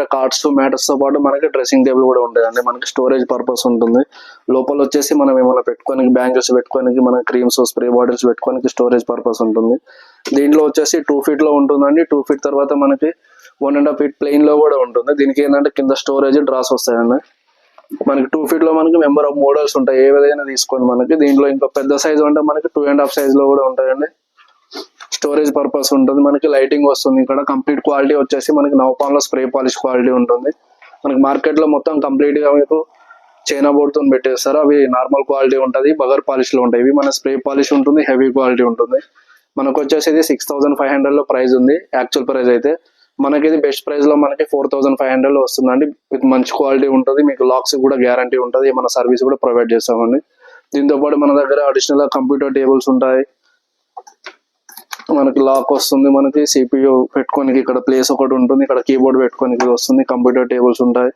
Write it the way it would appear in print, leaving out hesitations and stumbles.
దగ్గర cards matters తో పాటు మనకి డ్రెస్సింగ్ టేబుల్ కూడా ఉంటుంది. మనకి స్టోరేజ్ పర్పస్ ఉంటుంది. లోపల వచ్చేసి మనం ఏమైనా పెట్టుకోనికి, బ్యాంగిల్స్ పెట్టుకోనికి, మన క్రీమ్స్ స్ప్రే బాటిల్స్ పెట్టుకోనికి స్టోరేజ్ పర్పస్ ఉంటుంది. దీంట్లో వచ్చేసి 2 feet లో ఉంటుందండి. 2 feet తర్వాత మనకి 1.5 feet ప్లెయిన్ లో కూడా ఉంటుంది. దీనికి ఏంటంటే కింద స్టోరేజ్ డ్రాస్ వస్తాయండి. మనకి 2 feet లో మనకి మెంబర్ ఆఫ్ మోడల్స్ ఉంటాయి, ఏదైనా తీసుకోండి. మనకి దీంట్లో ఇంకా పెద్ద సైజ్ అంటే మనకి 2.5 size లో కూడా ఉంటాయండి. స్టోరేజ్ పర్పస్ ఉంటుంది. మనకి లైటింగ్ వస్తుంది. ఇక్కడ కంప్లీట్ క్వాలిటీ వచ్చేసి మనకి నవపాన్ లో స్ప్రే పాలిష్ క్వాలిటీ ఉంటుంది. మనకి మార్కెట్ లో మొత్తం కంప్లీట్ గా మీకు చైనా బోర్డ్ తో పెట్టేస్తారు. అవి నార్మల్ క్వాలిటీ ఉంటుంది, బగర్ పాలిష్ లో ఉంటాయి. ఇవి మన స్ప్రే పాలిష్ ఉంటుంది, హెవీ క్వాలిటీ ఉంటుంది. మనకు వచ్చేసి ఇది 6500 లో ప్రైస్ ఉంది, యాక్చువల్ ప్రైస్ అయితే. మనకి ఇది బెస్ట్ ప్రైస్ లో మనకి 4500 లో వస్తుందండి. మీకు మంచి క్వాలిటీ ఉంటుంది. మీకు లాక్స్ కూడా గ్యారంటీ ఉంటుంది. మన సర్వీస్ కూడా ప్రొవైడ్ చేస్తామండి. దీంతో పాటు మన దగ్గర అడిషనల్ గా కంప్యూటర్ టేబుల్స్ ఉంటాయి. మనకి లాక్ వస్తుంది. మనకి CPU పెట్టుకోనికి ఇక్కడ ప్లేస్ ఒకటి ఉంటుంది. ఇక్కడ కీబోర్డ్ పెట్టుకోనికి వస్తుంది. కంప్యూటర్ టేబుల్స్ ఉంటాయి.